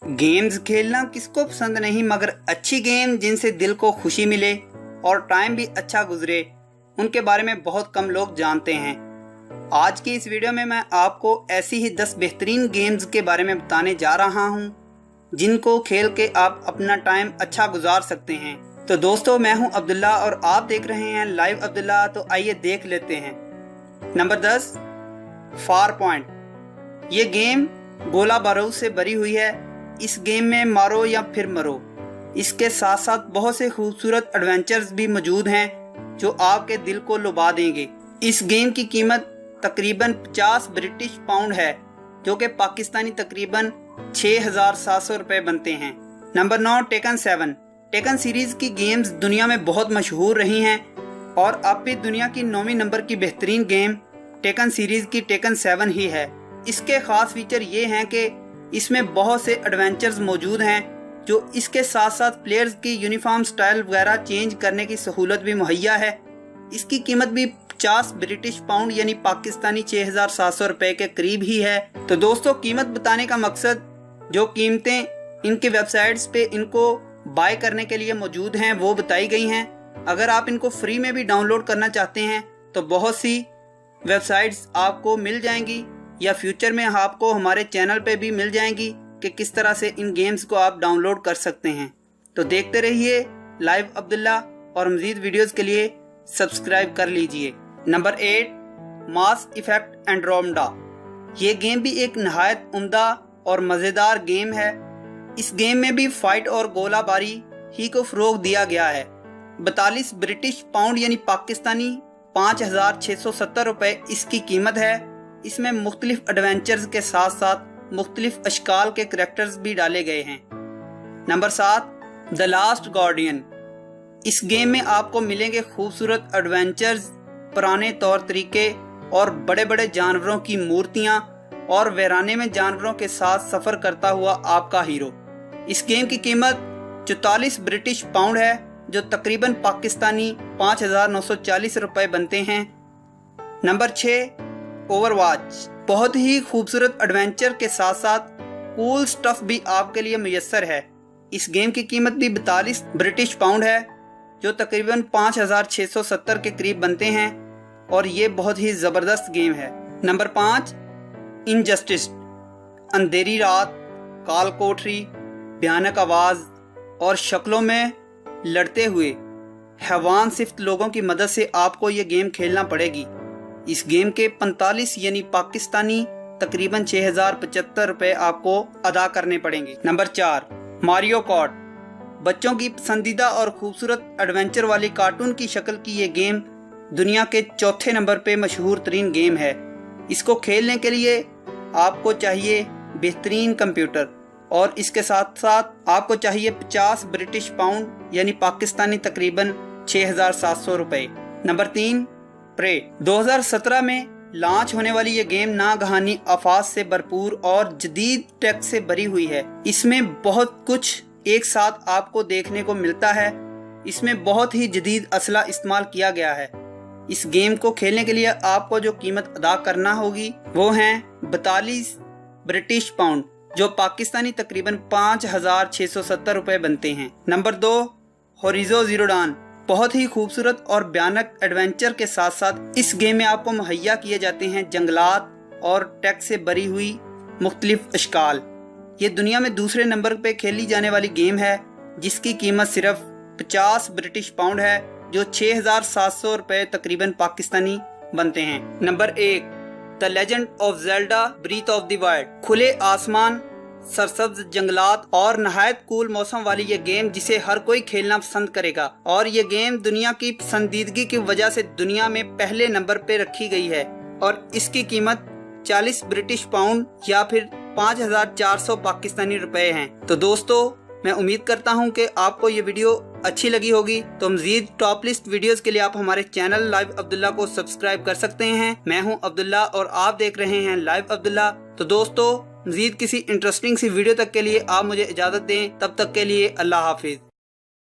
Games खेलना किसको पसंद नहीं, मगर अच्छी गेम जिनसे दिल को खुशी मिले और टाइम भी अच्छा गुजरे, उनके बारे में बहुत कम लोग जानते हैं। आज की इस वीडियो में मैं आपको ऐसी ही 10 बेहतरीन गेम्स के बारे में बताने जा रहा हूं, जिनको खेल के आप अपना टाइम अच्छा गुजार सकते हैं। तो दोस्तों, मैं हूं अब्दुल्ला और आप देख रहे हैं लाइव अब्दुल्ला। तो आइए देख लेते हैं। Number 10, far point. ये गेम गोला बारूद से भरी हुई है। इस गेम में मारो या फिर मरो। इसके साथ साथ बहुत से खूबसूरत एडवेंचर्स भी मौजूद हैं जो आपके दिल को लुभा देंगे। इस गेम की कीमत तकरीबन 50 ब्रिटिश पाउंड है, जो कि पाकिस्तानी तकरीबन 6,700 रुपए बनते हैं। Number 9, taken 7। टेकन सीरीज की गेम्स दुनिया में बहुत मशहूर रही हैं और अब भी दुनिया की 9वीं नंबर की बेहतरीन गेम टेकन सीरीज की टेकन 7 ही है। इसके खास फीचर ये हैं कि इसमें बहुत से एडवेंचर्स मौजूद हैं, जो इसके साथ साथ प्लेयर्स की यूनिफॉर्म स्टाइल वगैरह चेंज करने की सहूलत भी मुहैया है। इसकी कीमत भी 50 ब्रिटिश पाउंड यानी पाकिस्तानी 6,700 रुपए के करीब ही है। तो दोस्तों, कीमत बताने का मकसद, जो कीमतें इनके वेबसाइट्स पे इनको बाय करने के लिए मौजूद हैं वो बताई गई हैं। अगर आप इनको फ्री में भी डाउनलोड करना चाहते हैं तो बहुत सी वेबसाइट्स आपको मिल जाएंगी, या फ्यूचर में आपको हमारे चैनल पे भी मिल जाएंगी कि किस तरह से इन गेम्स को आप डाउनलोड कर सकते हैं। तो देखते रहिए लाइव अब्दुल्ला और मज़ीद वीडियोस के लिए सब्सक्राइब कर लीजिए। नंबर 8, मास इफेक्ट एंड्रोमेडा। ये गेम भी एक नहायत उम्दा और मज़ेदार गेम है। इस गेम में भी फाइट और गोलाबारी ही को फ़रोग दिया गया है। 42 ब्रिटिश पाउंड यानी पाकिस्तानी 5,670 रुपए इसकी कीमत है। इसमें मुख्तलिफ एडवेंचर्स के साथ साथ मुख्तलिफ अशकाल के करैक्टर्स भी डाले गए हैं। Number 7, the last guardian. इस गेम में आपको मिलेंगे खूबसूरत एडवेंचर्स, पुराने तौर तरीके और बड़े बड़े जानवरों की मूर्तियां और वीराने में जानवरों के साथ सफ़र करता हुआ आपका हीरो। इस गेम की कीमत 44 ब्रिटिश पाउंड है, जो तकरीबन पाकिस्तानी 5,940 रुपए बनते हैं। Number 6, Overwatch. बहुत ही खूबसूरत एडवेंचर के साथ साथ कूल स्टफ भी आपके लिए मुयस्सर है। इस गेम की कीमत भी 42 ब्रिटिश पाउंड है, जो तकरीबन 5,670 के करीब बनते हैं, और ये बहुत ही ज़बरदस्त गेम है। Number 5, injustice. अंधेरी रात, काल कोठरी, भयानक आवाज़ और शक्लों में लड़ते हुए हैवान सिफ्त लोगों की मदद से आपको ये गेम खेलना पड़ेगी। इस गेम के 45 यानी पाकिस्तानी तकरीबन 6,075 रुपए आपको अदा करने पड़ेंगे। Number 4, Mario cart. बच्चों की पसंदीदा और खूबसूरत एडवेंचर वाली कार्टून की शक्ल की ये गेम दुनिया के चौथे नंबर पे मशहूर तरीन गेम है। इसको खेलने के लिए आपको चाहिए बेहतरीन कंप्यूटर, और इसके साथ साथ आपको चाहिए 50 ब्रिटिश पाउंड यानी पाकिस्तानी तकरीबन 6,700 रुपए। Number 3, pray. 2017 में लॉन्च होने वाली ये गेम नागहानी आफात से भरपूर और जदीद टेक से भरी हुई है। इसमें बहुत कुछ एक साथ आपको देखने को मिलता है। इसमें बहुत ही जदीद असला इस्तेमाल किया गया है। इस गेम को खेलने के लिए आपको जो कीमत अदा करना होगी वो है 42 ब्रिटिश पाउंड, जो पाकिस्तानी तकरीबन 5,670 रुपए बनते हैं। Number 2, Horizon Zero Dawn. बहुत ही खूबसूरत और भयानक एडवेंचर के साथ साथ इस गेम में आपको मुहैया किए जाते हैं जंगलात और टेक से भरी हुई मुख्तलिफ अशकाल। ये दुनिया में दूसरे नंबर पे खेली जाने वाली गेम है, जिसकी कीमत सिर्फ 50 ब्रिटिश पाउंड है, जो 6,700 रुपए तकरीबन पाकिस्तानी बनते हैं। Number 1, the legend of Zelda breath of the wild. खुले आसमान, सरसब्ज जंगलात और नहायत कूल मौसम वाली ये गेम जिसे हर कोई खेलना पसंद करेगा, और ये गेम दुनिया की पसंदीदगी की वजह से दुनिया में पहले नंबर पे रखी गई है, और इसकी कीमत 40 ब्रिटिश पाउंड या फिर 5,400 पाकिस्तानी रुपए हैं। तो दोस्तों, मैं उम्मीद करता हूँ कि आपको ये वीडियो अच्छी लगी होगी। तो मज़ीद टॉप लिस्ट वीडियोस के लिए आप हमारे चैनल लाइव अब्दुल्ला को सब्सक्राइब कर सकते हैं। मैं हूँ अब्दुल्ला और आप देख रहे हैं लाइव अब्दुल्ला। तो दोस्तों, मज़ीद किसी इंटरेस्टिंग सी वीडियो तक के लिए आप मुझे इजाज़त दें। तब तक के लिए अल्लाह हाफिज़।